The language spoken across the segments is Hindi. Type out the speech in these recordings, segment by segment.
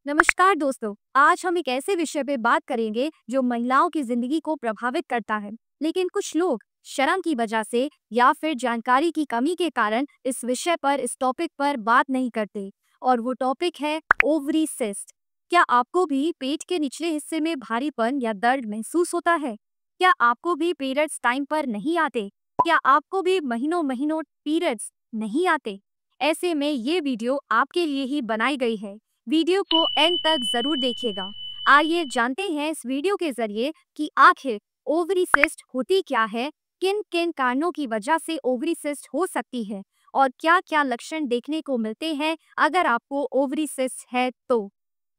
नमस्कार दोस्तों, आज हम एक ऐसे विषय पे बात करेंगे जो महिलाओं की जिंदगी को प्रभावित करता है, लेकिन कुछ लोग शर्म की वजह से या फिर जानकारी की कमी के कारण इस टॉपिक पर बात नहीं करते। और वो टॉपिक है ओवरी सिस्ट। क्या आपको भी पेट के निचले हिस्से में भारीपन या दर्द महसूस होता है? क्या आपको भी पीरियड्स टाइम पर नहीं आते? क्या आपको भी महीनों महीनों पीरियड्स नहीं आते? ऐसे में ये वीडियो आपके लिए ही बनाई गई है। वीडियो को एंड तक जरूर देखिएगा। आइए जानते हैं इस वीडियो के जरिए कि आखिर ओवरी सिस्ट होती क्या है, किन किन कारणों की वजह से ओवरी सिस्ट हो सकती है और क्या क्या लक्षण देखने को मिलते हैं अगर आपको ओवरी सिस्ट है तो।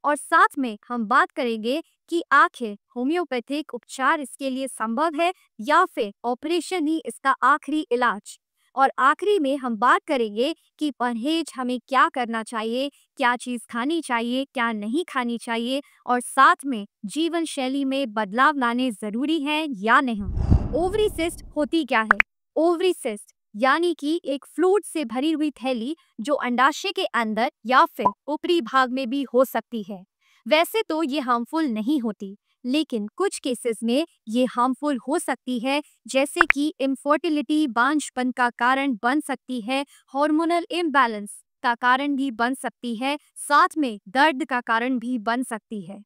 और साथ में हम बात करेंगे कि आखिर होम्योपैथिक उपचार इसके लिए संभव है या फिर ऑपरेशन ही इसका आखिरी इलाज। और आखिरी में हम बात करेंगे कि परहेज हमें क्या करना चाहिए, क्या चीज़ खानी चाहिए, क्या नहीं खानी चाहिए, और साथ में जीवन शैली में बदलाव लाने ज़रूरी हैं या नहीं। ओवरी सिस्ट होती क्या है? ओवरी सिस्ट यानी कि एक फ्लूइड से भरी हुई थैली जो अंडाशय के अंदर या फिर ऊपरी भाग में भी हो सकती है। वैसे तो ये हार्मफुल नहीं होती, लेकिन कुछ केसेस में ये हार्मफुल हो सकती है, जैसे कि इनफर्टिलिटी बांझपन का कारण बन सकती है, हार्मोनल इम्बैलेंस का कारण भी बन सकती है, साथ में दर्द का कारण भी बन सकती है।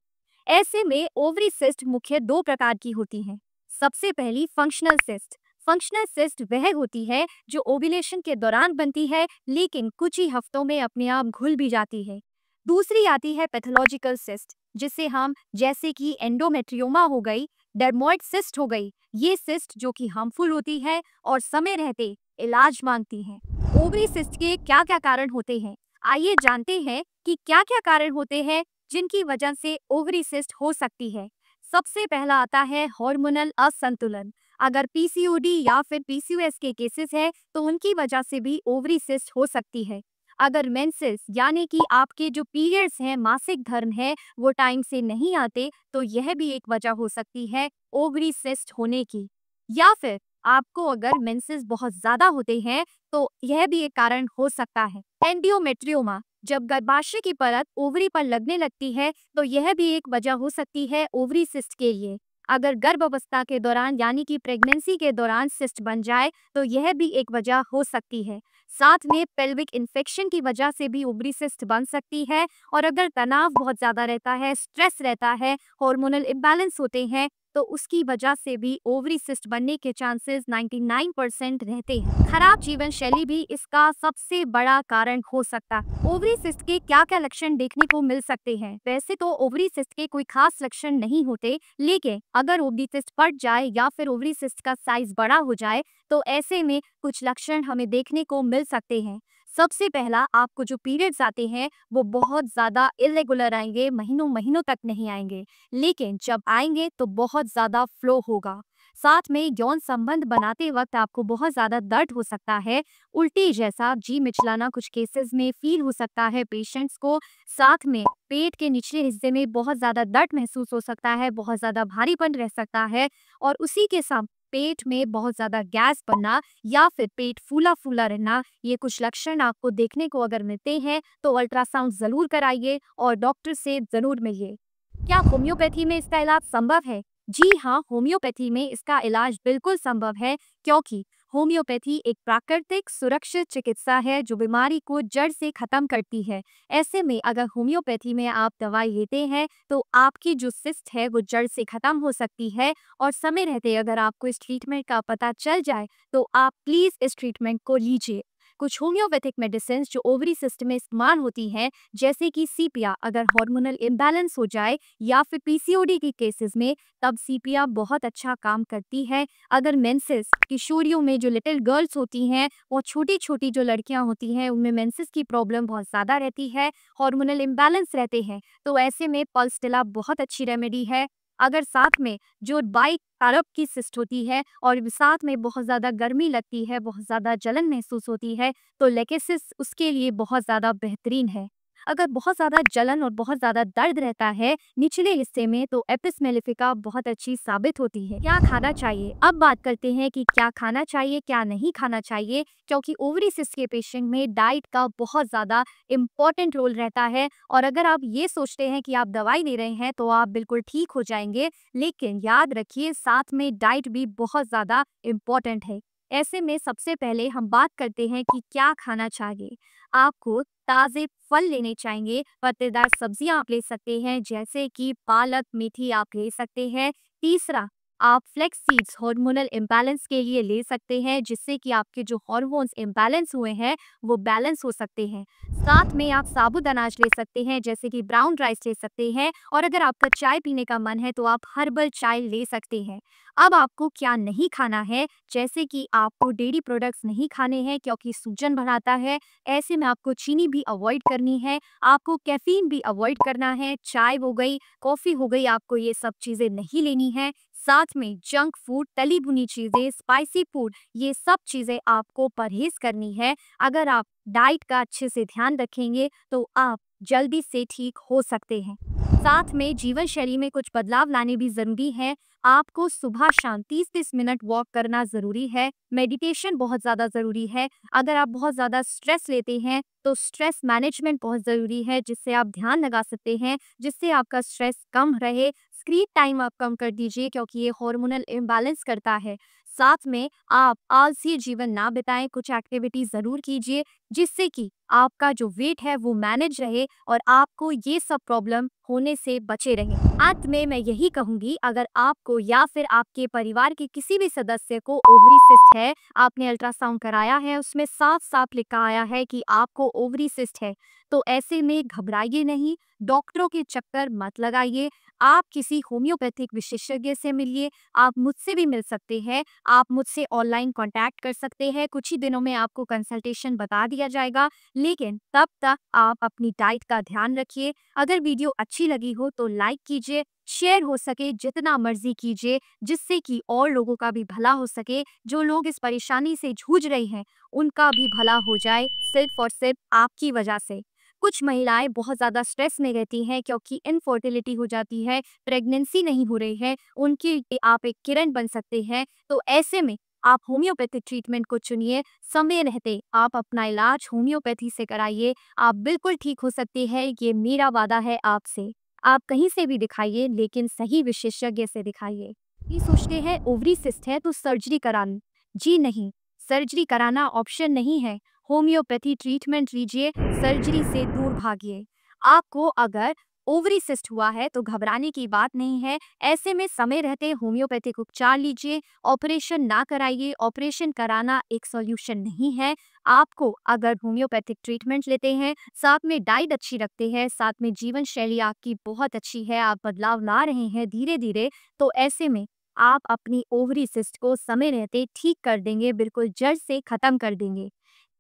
ऐसे में ओवरी सिस्ट मुख्य दो प्रकार की होती हैं। सबसे पहली फंक्शनल सिस्ट। फंक्शनल सिस्ट वह होती है जो ओव्यूलेशन के दौरान बनती है, लेकिन कुछ ही हफ्तों में अपने आप घुल भी जाती है। दूसरी आती है पैथोलॉजिकल सिस्ट, जिसे हम जैसे कि एंडोमेट्रियोमा हो गई, डर्मोइड सिस्ट हो गई, ये सिस्ट जो कि हार्मफुल होती है और समय रहते इलाज मांगती हैं। ओवरी सिस्ट के क्या क्या कारण होते हैं? आइए जानते हैं कि क्या क्या कारण होते हैं जिनकी वजह से ओवरी सिस्ट हो सकती है। सबसे पहला आता है हार्मोनल असंतुलन। अगर पीसीओडी या फिर पीसीओएस के केसेस है तो उनकी वजह से भी ओवरी सिस्ट हो सकती है। अगर मेंसेस यानी कि आपके जो पीरियड्स हैं, मासिक धर्म है, वो टाइम से नहीं आते तो यह भी एक वजह हो सकती है ओवरी सिस्ट होने की। या फिर आपको अगर मेंसेस बहुत ज्यादा होते हैं तो यह भी एक कारण हो सकता है। एंडियोमेट्रियोमा, जब गर्भाशय की परत ओवरी पर लगने लगती है तो यह भी एक वजह हो सकती है ओवरी सिस्ट के लिए। अगर गर्भावस्था के दौरान यानी कि प्रेगनेंसी के दौरान सिस्ट बन जाए तो यह भी एक वजह हो सकती है। साथ में पेल्विक इन्फेक्शन की वजह से भी ओवरी सिस्ट बन सकती है। और अगर तनाव बहुत ज्यादा रहता है, स्ट्रेस रहता है, हार्मोनल इम्बैलेंस होते हैं तो उसकी वजह से भी ओवरी सिस्ट बनने के चांसेस 99% रहते हैं। खराब जीवन शैली भी इसका सबसे बड़ा कारण हो सकता है। ओवरी सिस्ट के क्या क्या लक्षण देखने को मिल सकते हैं? वैसे तो ओवरी सिस्ट के कोई खास लक्षण नहीं होते, लेकिन अगर ओवरी सिस्ट बढ़ जाए या फिर ओवरी सिस्ट का साइज बड़ा हो जाए तो ऐसे में कुछ लक्षण हमें देखने को मिल सकते हैं। सबसे पहला, आपको जो पीरियड्स आते हैं वो बहुत ज़्यादा इरेगुलर आएंगे, महीनों महीनों तक नहीं आएंगे, लेकिन जब आएंगे तो बहुत ज़्यादा फ्लो होगा। साथ में यौन संबंध बनाते वक्त आपको बहुत ज़्यादा दर्द हो सकता है, उल्टी जैसा जी मिचलाना कुछ केसेस में फील हो सकता है पेशेंट्स को। साथ में पेट के निचले हिस्से में बहुत ज़्यादा दर्द महसूस हो सकता है, बहुत ज़्यादा भारीपन रह सकता है, और उसी के साथ पेट में बहुत ज़्यादा गैस बनना या फिर पेट फूला फूला रहना, ये कुछ लक्षण आपको देखने को अगर मिलते हैं तो अल्ट्रासाउंड ज़रूर कराइए और डॉक्टर से ज़रूर मिलिए। क्या होम्योपैथी में इसका इलाज संभव है? जी हाँ, होम्योपैथी में इसका इलाज बिल्कुल संभव है, क्योंकि होम्योपैथी एक प्राकृतिक सुरक्षित चिकित्सा है जो बीमारी को जड़ से खत्म करती है। ऐसे में अगर होम्योपैथी में आप दवाई लेते हैं तो आपकी जो सिस्ट है वो जड़ से खत्म हो सकती है। और समय रहते अगर आपको इस ट्रीटमेंट का पता चल जाए तो आप प्लीज़ इस ट्रीटमेंट को लीजिए। कुछ होम्योपैथिक मेडिसिन जो ओवरी सिस्ट में इस्तेमाल होती हैं, जैसे कि सीपिया, अगर हार्मोनल इम्बैलेंस हो जाए या फिर पीसीओडी के केसेस में, तब सीपिया बहुत अच्छा काम करती है। अगर मेंसेस, किशोरियों में जो लिटिल गर्ल्स होती हैं और छोटी छोटी जो लड़कियां होती हैं उनमें मेंसेस की प्रॉब्लम बहुत ज़्यादा रहती है, हार्मोनल इम्बैलेंस रहते हैं, तो ऐसे में पल्सटिला बहुत अच्छी रेमेडी है। अगर साथ में जो बाइक अरब की सिस्ट होती है और साथ में बहुत ज़्यादा गर्मी लगती है, बहुत ज़्यादा जलन महसूस होती है, तो लेकेसिस उसके लिए बहुत ज़्यादा बेहतरीन है। अगर बहुत ज़्यादा जलन और बहुत ज़्यादा दर्द रहता है निचले हिस्से में, तो एपिस मेलिफिका बहुत अच्छी साबित होती है। क्या खाना चाहिए? अब बात करते हैं कि क्या खाना चाहिए, क्या नहीं खाना चाहिए, क्योंकि ओवरी सिस्ट के पेशेंट में डाइट का बहुत ज़्यादा इम्पॉर्टेंट रोल रहता है। और अगर आप ये सोचते हैं कि आप दवाई ले रहे हैं तो आप बिल्कुल ठीक हो जाएंगे, लेकिन याद रखिए साथ में डाइट भी बहुत ज़्यादा इम्पॉर्टेंट है। ऐसे में सबसे पहले हम बात करते हैं कि क्या खाना चाहिए। आपको ताज़े फल लेने चाहिए, पत्तेदार सब्जियां आप ले सकते हैं जैसे कि पालक, मेथी आप ले सकते हैं। तीसरा, आप फ्लेक्स सीड्स हार्मोनल इम्बैलेंस के लिए ले सकते हैं, जिससे कि आपके जो हार्मोन्स इम्बैलेंस हुए हैं वो बैलेंस हो सकते हैं। साथ में आप साबुत अनाज ले सकते हैं जैसे कि ब्राउन राइस ले सकते हैं, और अगर आपका चाय पीने का मन है तो आप हर्बल चाय ले सकते हैं। अब आपको क्या नहीं खाना है, जैसे कि आपको डेयरी प्रोडक्ट्स नहीं खाने हैं क्योंकि सूजन बढ़ाता है। ऐसे में आपको चीनी भी अवॉइड करनी है, आपको कैफीन भी अवॉइड करना है। चाय हो गई, कॉफ़ी हो गई, आपको ये सब चीज़ें नहीं लेनी है। साथ में जंक फूड, तली भुनी चीज़ें, स्पाइसी फूड, ये सब चीज़ें आपको परहेज़ करनी है। अगर आप डाइट का अच्छे से ध्यान रखेंगे तो आप जल्दी से ठीक हो सकते हैं। साथ में जीवन शैली में कुछ बदलाव लाने भी ज़रूरी है। आपको सुबह शाम 30-30 मिनट वॉक करना ज़रूरी है। मेडिटेशन बहुत ज़्यादा ज़रूरी है। अगर आप बहुत ज़्यादा स्ट्रेस लेते हैं तो स्ट्रेस मैनेजमेंट बहुत ज़रूरी है, जिससे आप ध्यान लगा सकते हैं, जिससे आपका स्ट्रेस कम रहे। स्क्रीन टाइम आप कम कर दीजिए क्योंकि ये हार्मोनल इम्बैलेंस करता है। साथ में आप आलसी जीवन ना बिताएं, कुछ एक्टिविटी ज़रूर कीजिए जिससे कि आपका जो वेट है वो मैनेज रहे और आपको ये सब प्रॉब्लम होने से बचे रहें। अंत में मैं यही कहूँगी, अगर आपको या फिर आपके परिवार के किसी भी सदस्य को ओवरी सिस्ट है, आपने अल्ट्रासाउंड कराया है, उसमें साफ साफ लिखा आया है कि आपको ओवरी सिस्ट है, तो ऐसे में घबराइए नहीं, डॉक्टरों के चक्कर मत लगाइए। आप किसी होम्योपैथिक विशेषज्ञ से मिलिए, आप मुझसे भी मिल सकते हैं, आप मुझसे ऑनलाइन कांटेक्ट कर सकते हैं। कुछ ही दिनों में आपको कंसल्टेशन बता दिया जाएगा, लेकिन तब तक आप अपनी डाइट का ध्यान रखिए। अगर वीडियो अच्छी लगी हो तो लाइक कीजिए, शेयर हो सके जितना मर्जी कीजिए, जिससे कि और लोगों का भी भला हो सके। जो लोग इस परेशानी से जूझ रहे हैं उनका भी भला हो जाए, सिर्फ और सिर्फ आपकी वजह से। कुछ महिलाएं बहुत ज़्यादा स्ट्रेस में रहती हैं क्योंकि इनफर्टिलिटी हो जाती है, प्रेगनेंसी नहीं हो रही है, उनके लिए आप एक किरण बन सकते हैं। तो ऐसे में आप होम्योपैथिक ट्रीटमेंट को चुनिए, समय रहते आप अपना इलाज होम्योपैथी से कराइए, आप बिल्कुल ठीक हो सकते हैं, ये मेरा वादा है आपसे। आप कहीं से भी दिखाइए, लेकिन सही विशेषज्ञ से दिखाइए। ये सोचते हैं ओवरी सिस्ट है तो सर्जरी करा लूं। जी नहीं, सर्जरी कराना ऑप्शन नहीं है। होम्योपैथी ट्रीटमेंट लीजिए, सर्जरी से दूर भागिए। आपको अगर ओवरी सिस्ट हुआ है तो घबराने की बात नहीं है। ऐसे में समय रहते होम्योपैथिक उपचार लीजिए, ऑपरेशन ना कराइए। ऑपरेशन कराना एक सॉल्यूशन नहीं है। आपको अगर होम्योपैथिक ट्रीटमेंट लेते हैं, साथ में डाइट अच्छी रखते हैं, साथ में जीवन शैली आपकी बहुत अच्छी है, आप बदलाव ला रहे हैं धीरे धीरे, तो ऐसे में आप अपनी ओवरी सिस्ट को समय रहते ठीक कर देंगे, बिल्कुल जड़ से खत्म कर देंगे।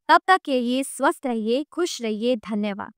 तब तक के लिए स्वस्थ रहिए, खुश रहिए। धन्यवाद।